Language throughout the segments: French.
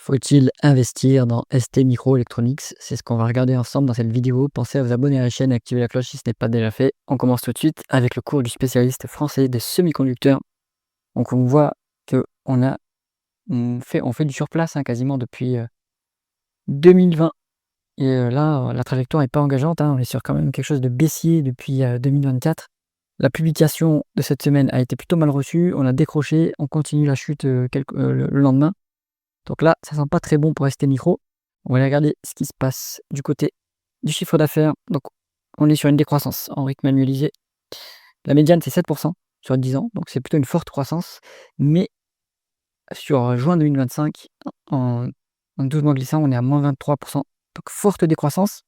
Faut-il investir dans ST Microelectronics? C'est ce qu'on va regarder ensemble dans cette vidéo. Pensez à vous abonner à la chaîne et activer la cloche si ce n'est pas déjà fait. On commence tout de suite avec le cours du spécialiste français des semi-conducteurs. Donc on voit que on fait du surplace, hein, quasiment depuis 2020. Et là, la trajectoire n'est pas engageante, hein. On est sur quand même quelque chose de baissier depuis 2024. La publication de cette semaine a été plutôt mal reçue. On a décroché, on continue la chute le lendemain. Donc là, ça sent pas très bon pour ST Micro. On va aller regarder ce qui se passe du côté du chiffre d'affaires. Donc on est sur une décroissance en rythme annualisé. La médiane, c'est 7 sur 10 ans, donc c'est plutôt une forte croissance. Mais sur juin 2025, en 12 mois glissants, on est à -23. Donc forte décroissance.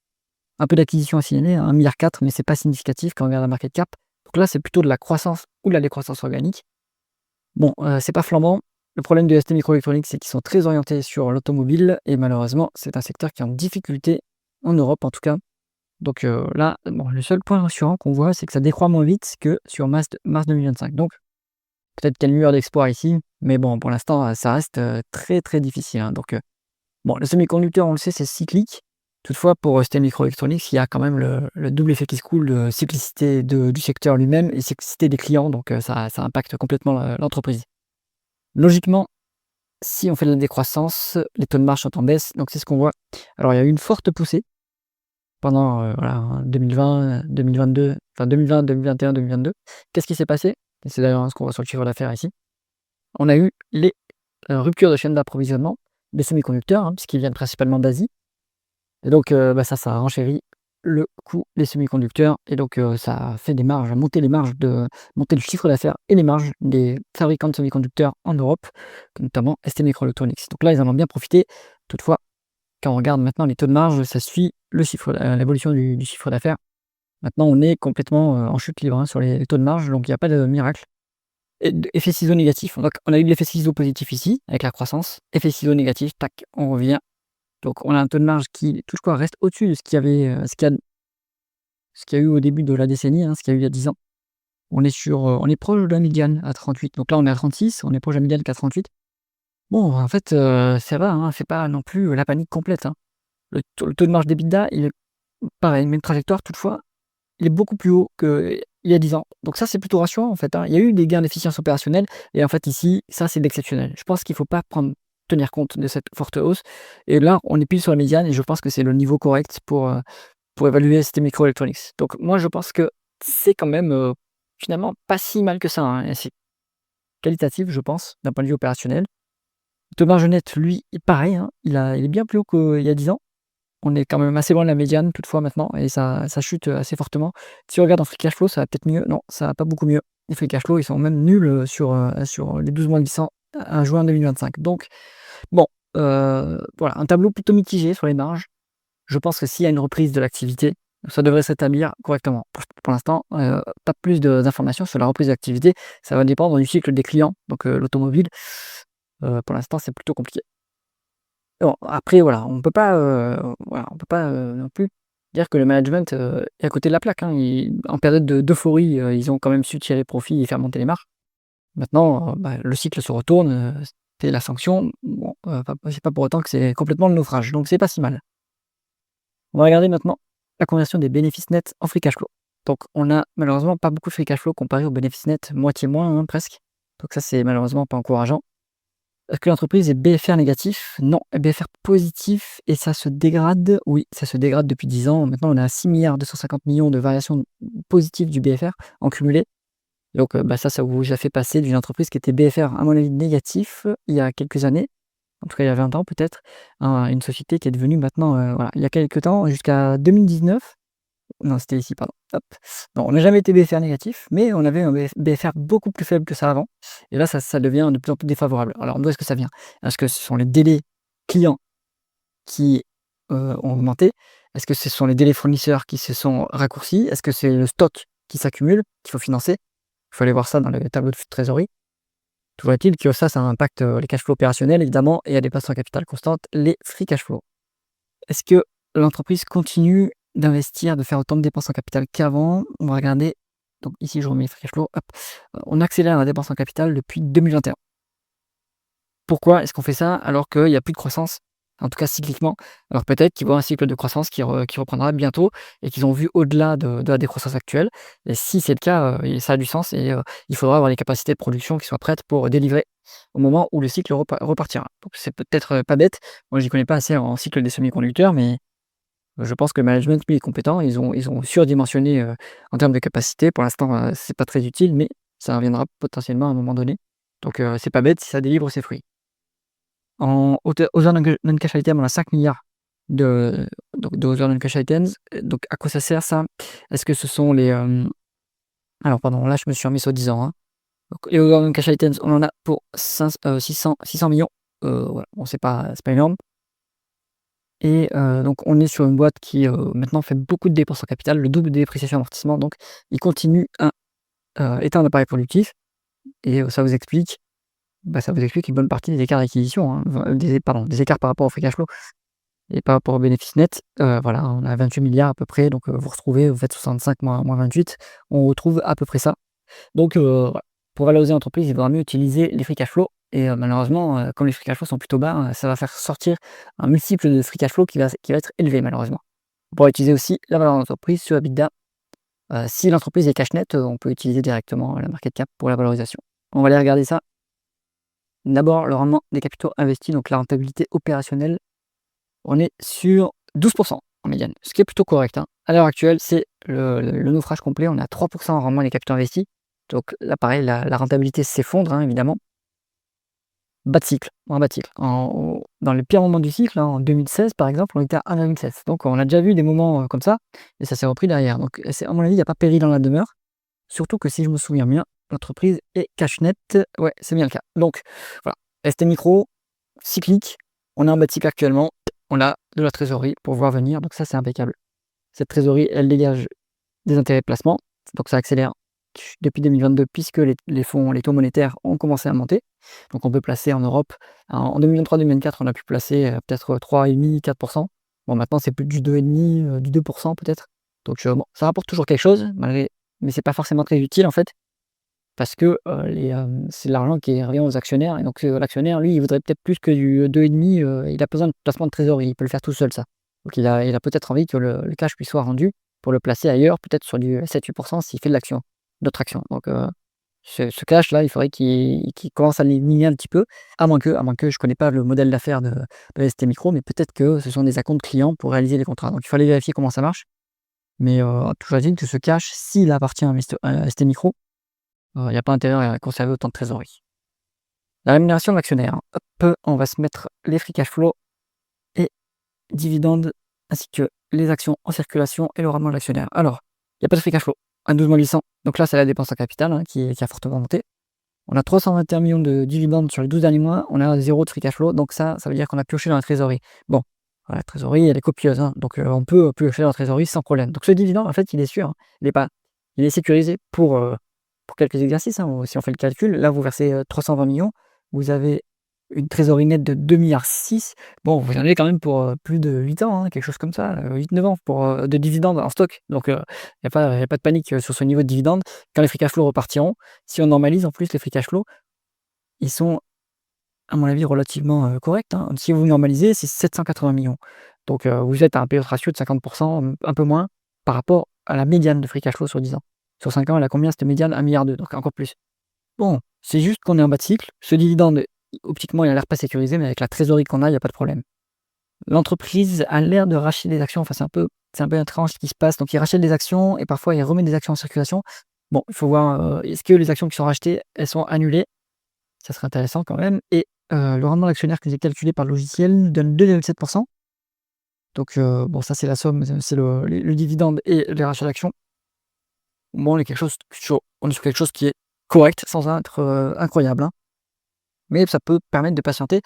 Un peu d'acquisition à signaler, hein, 1,4 $, mais c'est pas significatif quand on regarde la market cap. Donc là, c'est plutôt de la croissance ou de la décroissance organique. Bon, c'est pas flambant. Le problème de ST Microelectronics, c'est qu'ils sont très orientés sur l'automobile et malheureusement, c'est un secteur qui est en difficulté, en Europe en tout cas. Donc là, bon, le seul point rassurant qu'on voit, c'est que ça décroît moins vite que sur mars 2025. Donc peut-être qu'il y a une lueur d'espoir ici, mais bon, pour l'instant, ça reste, très, très difficile, hein. Donc bon, le semi-conducteur, on le sait, c'est cyclique. Toutefois, pour ST Microelectronics, il y a quand même le double effet qui se coule de cyclicité du secteur lui-même et cyclicité des clients, donc ça impacte complètement l'entreprise. Logiquement, si on fait de la décroissance, les taux de marge sont en baisse, donc c'est ce qu'on voit. Alors il y a eu une forte poussée pendant, voilà, hein, 2020, 2022, enfin 2020, 2021, 2022. Qu'est-ce qui s'est passé? Et c'est d'ailleurs ce qu'on voit sur le chiffre d'affaires ici. On a eu les, ruptures de chaîne d'approvisionnement des semi-conducteurs, hein, puisqu'ils viennent principalement d'Asie et donc ça a renchéri le coût des semi-conducteurs et donc ça a fait des marges, monter le chiffre d'affaires et les marges des fabricants de semi-conducteurs en Europe, notamment ST Microelectronics. Donc là, ils en ont bien profité. Toutefois, quand on regarde maintenant les taux de marge, ça suit l'évolution du chiffre d'affaires. Maintenant, on est complètement, en chute libre, hein, sur les taux de marge, donc il n'y a pas de miracle. Et effet ciseau négatif, donc on a eu l'effet ciseau positif ici, avec la croissance. Effet ciseau négatif, tac, on revient. Donc on a un taux de marge qui, toutefois, reste au-dessus de ce qu'il y avait, ce qu'il y a eu au début de la décennie, hein, ce qu'il y a eu il y a 10 ans. On est proche de la médiane à 38. Donc là, on est à 36, on est proche de la médiane qu'à 38. Bon, en fait, ça va, hein, c'est pas non plus la panique complète, hein. Le taux de marge d'EBITDA, il est pareil, même trajectoire, toutefois, il est beaucoup plus haut qu'il y a 10 ans. Donc ça, c'est plutôt rassurant, en fait, hein. Il y a eu des gains d'efficience opérationnelle et en fait, ici, ça, c'est d'exceptionnel. Je pense qu'il faut pas tenir compte de cette forte hausse et là, on est pile sur la médiane et je pense que c'est le niveau correct pour évaluer ST Microelectronics. Donc moi, je pense que c'est quand même, finalement pas si mal que ça, hein, et c'est qualitatif, je pense, d'un point de vue opérationnel. Le taux de marge net, lui, est pareil, hein, il est bien plus haut qu'il y a 10 ans. On est quand même assez loin de la médiane toutefois maintenant et ça chute, assez fortement. Si on regarde en free cash flow, ça va peut-être mieux. Non, ça va pas beaucoup mieux. Les free cash flow, ils sont même nuls, sur les 12 mois glissants à juin 2025. Donc bon, voilà, un tableau plutôt mitigé sur les marges. Je pense que s'il y a une reprise de l'activité, ça devrait s'établir correctement. Pour l'instant, pas plus d'informations sur la reprise d'activité. Ça va dépendre du cycle des clients, donc l'automobile, pour l'instant, c'est plutôt compliqué. Bon, après voilà, on peut pas, non plus dire que le management, est à côté de la plaque, hein. En période d'euphorie, ils ont quand même su tirer profit et faire monter les marges. Maintenant, le cycle se retourne, c'est la sanction. Bon, c'est pas pour autant que c'est complètement le naufrage, donc c'est pas si mal. On va regarder maintenant la conversion des bénéfices nets en free cash flow. Donc on a malheureusement pas beaucoup de free cash flow comparé aux bénéfices nets, moitié moins, hein, presque. Donc ça, c'est malheureusement pas encourageant. Est-ce que l'entreprise est BFR négatif? Non, BFR positif et ça se dégrade? Oui, ça se dégrade depuis 10 ans. Maintenant, on est à 6,250 milliards de variations positives du BFR en cumulé. Donc ça vous a fait passer d'une entreprise qui était BFR, à mon avis, négatif, il y a quelques années, en tout cas il y a 20 ans peut-être, à une société qui est devenue maintenant, voilà, il y a quelques temps, jusqu'à 2019. Non, c'était ici, pardon. Hop. Non, on n'a jamais été BFR négatif, mais on avait un BFR beaucoup plus faible que ça avant. Et là, ça devient de plus en plus défavorable. Alors, d'où est-ce que ça vient? Est-ce que ce sont les délais clients qui ont augmenté? Est-ce que ce sont les délais fournisseurs qui se sont raccourcis? Est-ce que c'est le stock qui s'accumule, qu'il faut financer? Il faut aller voir ça dans le tableau de trésorerie. Toujours est-il que ça impacte les cash flows opérationnels, évidemment, et à des dépenses en capital constante, les free cash flows. Est-ce que l'entreprise continue d'investir, de faire autant de dépenses en capital qu'avant? On va regarder. Donc ici, je remets free cash flow, hop. On accélère la dépense en capital depuis 2021. pourquoi est-ce qu'on fait ça alors qu'il y a plus de croissance? En tout cas cycliquement. Alors peut-être qu'ils voient un cycle de croissance qui reprendra bientôt et qu'ils ont vu au-delà de la décroissance actuelle et si c'est le cas, et ça a du sens et il faudra avoir les capacités de production qui soient prêtes pour délivrer au moment où le cycle repartira. Donc c'est peut-être, pas bête. Moi, j'y connais pas assez en cycle des semi-conducteurs, mais je pense que le management, lui, est compétent. Ils ont surdimensionné, en termes de capacité. Pour l'instant, c'est pas très utile, mais ça reviendra potentiellement à un moment donné. Donc c'est pas bête si ça délivre ses fruits. En Other Non-Cash Item, on a 5 000 000 de Other Non-Cash Items. Donc à quoi ça sert ça? Est-ce que ce sont les, alors pardon, là je me suis remis sur 10 ans, hein. Donc les Other Non-Cash Items, on en a pour 600 millions. Voilà, bon c'est pas énorme et donc on est sur une boîte qui, maintenant fait beaucoup de dépenses en capital, le double des dépréciations et amortissements, donc il continue à, éteindre l'appareil productif et ça vous explique une bonne partie des écarts d'acquisition, hein, des écarts par rapport au free cash flow. Et par rapport au bénéfice net, voilà, on a 28 000 000 à peu près, donc vous faites 65 moins 28, on retrouve à peu près ça. Donc voilà, pour valoriser l'entreprise, il vaudra mieux utiliser les free cash flow et malheureusement, comme les free cash flow sont plutôt bas, ça va faire sortir un multiple de free cash flow qui va être élevé malheureusement. On pourra utiliser aussi la valeur d'entreprise sur EBITDA. Si l'entreprise est cash net, on peut utiliser directement la market cap pour la valorisation. On va aller regarder ça. D'abord, le rendement des capitaux investis, donc la rentabilité opérationnelle. On est sur 12 en médiane, ce qui est plutôt correct, hein. À l'heure actuelle, c'est le naufrage complet. On est à 3 en rendement des capitaux investis. Donc là, pareil, la rentabilité s'effondre, hein, évidemment. Bas de cycle, en bas de cycle. Dans les pires moments du cycle, hein, en 2016 par exemple, on était à 1,7. Donc on a déjà vu des moments comme ça, et ça s'est repris derrière. Donc à mon avis, il n'y a pas péril dans la demeure. Surtout que si je me souviens bien, l'entreprise est cash net. Ouais, c'est bien le cas. Donc voilà, ST Micro, cyclique, on est en bas de cycle actuellement, on a de la trésorerie pour voir venir, donc ça c'est impeccable. Cette trésorerie, elle dégage des intérêts de placement, donc ça accélère depuis 2022 puisque les fonds, les taux monétaires ont commencé à monter. Donc on peut placer en Europe, en 2023-2024, on a pu placer peut-être 3,5-4%. Bon, maintenant c'est plus du 2,5, du 2% peut-être. Donc bon, ça rapporte toujours quelque chose, mais c'est pas forcément très utile en fait. Parce que, c'est de l'argent qui revient aux actionnaires et donc l'actionnaire, lui, il voudrait peut-être plus que du 2,5, il a besoin de placement de trésorerie, il peut le faire tout seul ça. Donc il a peut-être envie que le cash lui soit rendu pour le placer ailleurs, peut-être sur du 7-8% s'il fait de l'action, d'autres actions. Donc ce cash-là, il faudrait qu'il commence à l'éliminer un petit peu, à moins que je connais pas le modèle d'affaires de ST Micro, mais peut-être que ce sont des acomptes clients pour réaliser les contrats. Donc il faut aller vérifier comment ça marche, mais toujours est-il que ce cash, s'il appartient à ST Micro, il y a pas intérêt à conserver autant de trésorerie. La rémunération de l'actionnaire, hein. Hop, on va se mettre les free cash flow et dividendes, ainsi que les actions en circulation et le rendement de l'actionnaire. Alors, il y a pas de free cash flow à 12 800, donc là, c'est la dépense en capital, hein, qui a fortement monté. On a 321 millions de dividendes sur les 12 derniers mois, on a 0 de free cash flow, donc ça veut dire qu'on a pioché dans la trésorerie. Bon, voilà, la trésorerie, elle est copieuse, hein, donc on peut piocher dans la trésorerie sans problème. Donc ce dividende, en fait, il est sûr, hein, il est sécurisé pour quelques exercices, hein. Si on fait le calcul, là, vous versez 320 millions, vous avez une trésorerie nette de 2,6 milliards. Bon, vous en avez quand même pour plus de 8 ans, hein, quelque chose comme ça, 8-9 ans de dividendes en stock. Donc, il n'y a pas de panique sur ce niveau de dividendes. Quand les free cash flow repartiront, si on normalise en plus les free cash flow, ils sont, à mon avis, relativement corrects, hein. Si vous normalisez, c'est 780 millions. Donc, vous êtes à un payout ratio de 50%, un peu moins, par rapport à la médiane de free cash flow sur 10 ans. Sur 5 ans, elle a combien cette médiane? 1,2 milliard, donc encore plus. Bon, c'est juste qu'on est en bas de cycle. Ce dividende, optiquement, il a l'air pas sécurisé, mais avec la trésorerie qu'on a, il y a pas de problème. L'entreprise a l'air de racheter des actions, enfin c'est un peu étrange ce qui se passe. Donc il rachète des actions et parfois il remet des actions en circulation. Bon, il faut voir, est-ce que les actions qui sont rachetées, elles sont annulées? Ça serait intéressant quand même et le rendement d'actionnaire qui est calculé par le logiciel nous donne 2,7%. Donc bon, ça c'est la somme, c'est le dividende et les rachats d'actions. Bon, on est sur quelque chose qui est correct, sans être incroyable, hein. Mais ça peut permettre de patienter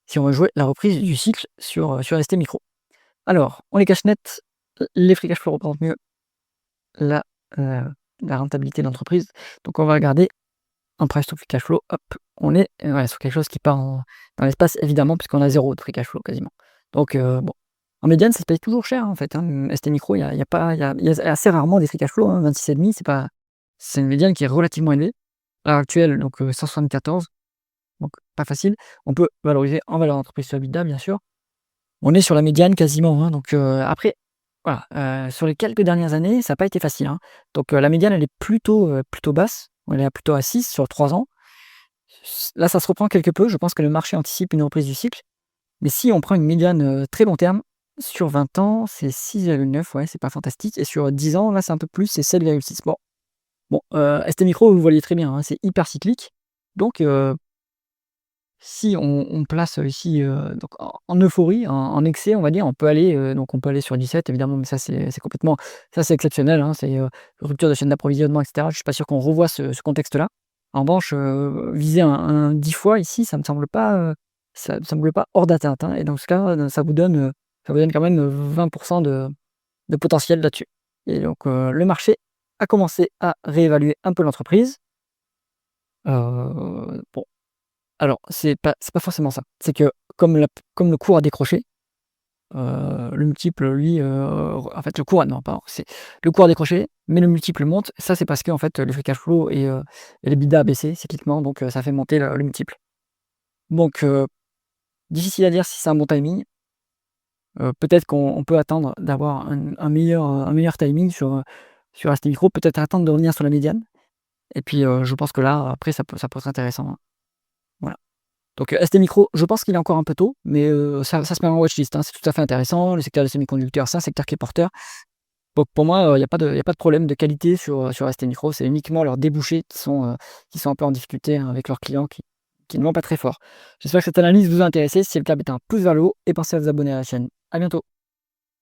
si on veut jouer la reprise du cycle sur ST Micro. Alors, on est cash net, les free cash flow représentent mieux la, heu, la rentabilité de l'entreprise. Donc on va regarder en price to free cash flow, hop, on est, ouais, sur quelque chose qui part dans l'espace évidemment puisqu'on a 0 de free cash flow quasiment. Donc bon, en médiane, ça se paye toujours cher, hein, en fait, hein. ST Micro, il y a assez rarement des free cash flow, hein, 26,5, c'est une médiane qui est relativement élevée. À l'heure actuelle, donc 174, donc pas facile. On peut valoriser en valeur d'entreprise sur EBITDA, bien sûr. On est sur la médiane quasiment, hein, donc après, voilà, sur les quelques dernières années, ça n'a pas été facile, hein. Donc la médiane, elle est plutôt basse. Elle est plutôt à 6 sur 3 ans. Là, ça se reprend quelque peu. Je pense que le marché anticipe une reprise du cycle. Mais si on prend une médiane, très long terme, sur 20 ans, c'est 6,9, ouais, c'est pas fantastique et sur 10 ans, là, c'est un peu plus, c'est 7,6. Bon, ST Micro, vous le voyez très bien, hein, c'est hyper cyclique. Donc si on place ici, donc en euphorie, en excès, on va dire, on peut aller, sur 17 évidemment, mais ça c'est complètement ça c'est exceptionnel, hein, c'est, rupture de chaîne d'approvisionnement et cetera. Je suis pas sûr qu'on revoie ce contexte-là. En revanche, viser un 10 fois ici, ça me semble pas hors d'atteinte, hein, et dans ce cas, ça vous donne quand même, 20 de potentiel là-dessus et donc le marché a commencé à réévaluer un peu l'entreprise. Bon, alors c'est pas forcément ça. C'est que comme le cours a décroché, le multiple lui, en fait le cours a non pardon, c'est le cours a décroché, mais le multiple monte. Ça, c'est parce qu'en fait, le free cash flow et l'EBITDA a baissé cycliquement, donc ça fait monter le multiple. Donc difficile à dire si c'est un bon timing. Peut-être qu'on peut attendre d'avoir un meilleur timing sur ST Micro, peut-être attendre de revenir sur la médiane et puis, je pense que là, après ça peut être intéressant, hein. Voilà. Donc, ST Micro, je pense qu'il est encore un peu tôt, mais ça se met en watchlist, hein. C'est tout à fait intéressant. Le secteur des semi-conducteurs, c'est un secteur qui est porteur. Donc pour moi, il y a pas de problème de qualité sur ST Micro. C'est uniquement leurs débouchés qui sont un peu en difficulté, hein, avec leurs clients qui ne vont pas très fort. J'espère que cette analyse vous a intéressé. Si c'est le cas, mettez un pouce vers le haut et pensez à vous abonner à la chaîne. À bientôt.